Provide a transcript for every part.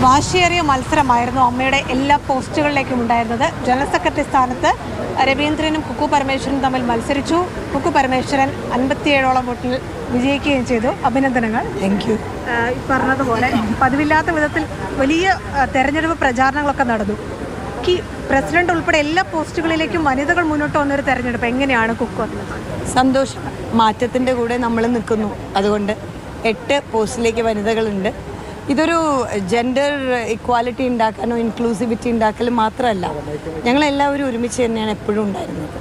വാശിയേറിയ മത്സരമായിരുന്നു അമ്മയുടെ എല്ലാ പോസ്റ്റുകളിലേക്കും ഉണ്ടായിരുന്നത്. ജനറൽ സെക്രട്ടറി സ്ഥാനത്ത് രവീന്ദ്രനും കുക്കു പരമേശ്വരനും തമ്മിൽ മത്സരിച്ചു. കുക്കു പരമേശ്വരൻ 57ഓളം വോട്ടിൽ വിജയിക്കുകയും ചെയ്തു. അഭിനന്ദനങ്ങൾ. Thank you. പറഞ്ഞതുപോലെ പതിവില്ലാത്ത വിധത്തിൽ വലിയ തെരഞ്ഞെടുപ്പ് പ്രചാരണങ്ങളൊക്കെ നടന്നു. പ്രസിഡന്റ് ഉൾപ്പെടെ എല്ലാ പോസ്റ്റുകളിലേക്കും വനിതകൾ മുന്നോട്ട് വന്നൊരു തെരഞ്ഞെടുപ്പ് എങ്ങനെയാണ് കുക്കു? സന്തോഷം. മാറ്റത്തിൻ്റെ കൂടെ നമ്മൾ നിൽക്കുന്നു. അതുകൊണ്ട് 8 പോസ്റ്റിലേക്ക് വനിതകളുണ്ട്. ഇതൊരു ജെൻഡർ ഇക്വാലിറ്റി ഉണ്ടാക്കാനോ ഇൻക്ലൂസിവിറ്റി ഉണ്ടാക്കലും മാത്രമല്ല, ഞങ്ങളെല്ലാവരും ഒരുമിച്ച് തന്നെയാണ് എപ്പോഴും ഉണ്ടായിരുന്നത്.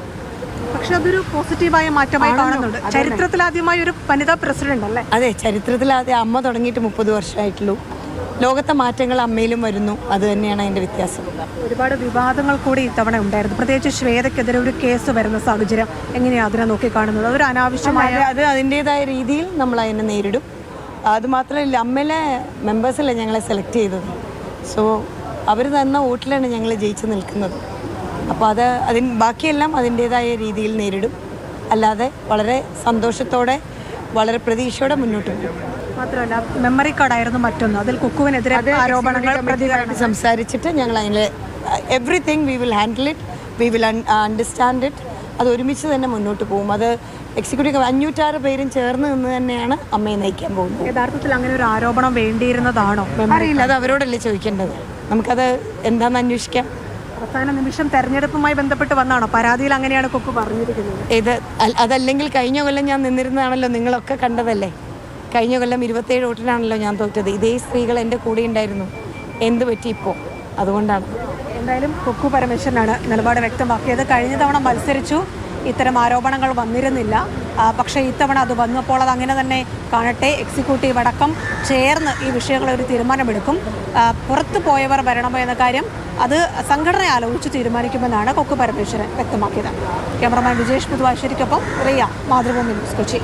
പക്ഷെ അതൊരു പോസിറ്റീവായ മാറ്റമായി കാണുന്നുണ്ട്. ചരിത്രത്തിലാദ്യമായി ഒരു വനിതാ പ്രസിഡന്റ് അല്ലേ? അതെ, ചരിത്രത്തിലാദ്യം. അമ്മ തുടങ്ങിയിട്ട് 30 വർഷമായിട്ടുള്ളൂ. ലോകത്തെ മാറ്റങ്ങൾ അമ്മയിലും വരുന്നു. അത് തന്നെയാണ് അതിൻ്റെ വ്യത്യാസം. ഒരുപാട് വിവാദങ്ങൾ കൂടി ഇത്തവണ ഉണ്ടായിരുന്നു. പ്രത്യേകിച്ച് ശ്വേതയ്ക്കെതിരെ ഒരു കേസ് വരുന്ന സാഹചര്യം എങ്ങനെയാണ് അതിനെ നോക്കി കാണുന്നത്? അതൊരു അനാവശ്യമായ അത് അതിൻ്റേതായ രീതിയിൽ നമ്മൾ അതിനെ നേരിടും. അതുമാത്രമല്ല, അമ്മയിലെ മെമ്പേഴ്സല്ലേ ഞങ്ങളെ സെലക്ട് ചെയ്തത്. സോ അവർ തന്ന വോട്ടിലാണ് ഞങ്ങൾ ജയിച്ച് നിൽക്കുന്നത്. അപ്പോൾ ബാക്കിയെല്ലാം അതിൻ്റേതായ രീതിയിൽ നേരിടും. അല്ലാതെ വളരെ സന്തോഷത്തോടെ വളരെ പ്രതീക്ഷയോടെ മുന്നോട്ട് പോകും. മാത്രമല്ല, മെമ്മറി കാർഡായിരുന്നു മറ്റൊന്ന്. അതിൽ കുക്കുവിനെതിരെ ആരോപണങ്ങൾ സംസാരിച്ചിട്ട് ഞങ്ങൾ അതിൽ everything we will handle it, we will understand it. അത് ഒരുമിച്ച് തന്നെ മുന്നോട്ട് പോകും. അത് എക്സിക്യൂട്ടീവ് 506 പേരും ചേർന്ന് നിന്ന് തന്നെയാണ് അമ്മയെ നയിക്കാൻ പോകുന്നത്. യഥാർത്ഥത്തിൽ അങ്ങനെ ഒരു ആരോപണം വേണ്ടിയിരുന്നതാണോ? അറിയില്ല, അത് അവരോടല്ലേ ചോദിക്കേണ്ടത്. നമുക്കത് എന്താണെന്ന് അന്വേഷിക്കാം. അവസാന നിമിഷം തെരഞ്ഞെടുപ്പുമായി ബന്ധപ്പെട്ട് വന്നാണോ പരാതിയിൽ അങ്ങനെയാണ് കുക്കു പറഞ്ഞിരിക്കുന്നത്? അതല്ലെങ്കിൽ കഴിഞ്ഞ കൊല്ലം ഞാൻ നിന്നിരുന്നതാണല്ലോ, നിങ്ങളൊക്കെ കണ്ടതല്ലേ. കഴിഞ്ഞ കൊല്ലം 27 വോട്ടിനാണല്ലോ ഞാൻ തോറ്റത്. ഇതേ സ്ത്രീകൾ എൻ്റെ കൂടെ ഉണ്ടായിരുന്നു. എന്ത് പറ്റി ഇപ്പോൾ? അതുകൊണ്ടാണ്. എന്തായാലും കുക്കു പരമേശ്വരനാണ് നിലപാട് വ്യക്തമാക്കിയത്. കഴിഞ്ഞ തവണ മത്സരിച്ചു, ഇത്തരം ആരോപണങ്ങൾ വന്നിരുന്നില്ല. പക്ഷേ ഇത്തവണ അത് വന്നപ്പോൾ അത് അങ്ങനെ തന്നെ കാണട്ടെ. എക്സിക്യൂട്ടീവ് അടക്കം ചേർന്ന് ഈ വിഷയങ്ങൾ ഒരു തീരുമാനമെടുക്കും. പുറത്തു പോയവർ വരണമോ എന്ന കാര്യം അത് സംഘടന ആലോചിച്ച് തീരുമാനിക്കുമെന്നാണ് കുക്കു പരമേശ്വരൻ വ്യക്തമാക്കിയത്. ക്യാമറമാൻ വിജേഷ് പുതുവാശ്ശേരിക്കൊപ്പം റിയ, മാതൃഭൂമി ന്യൂസ്, കൊച്ചി.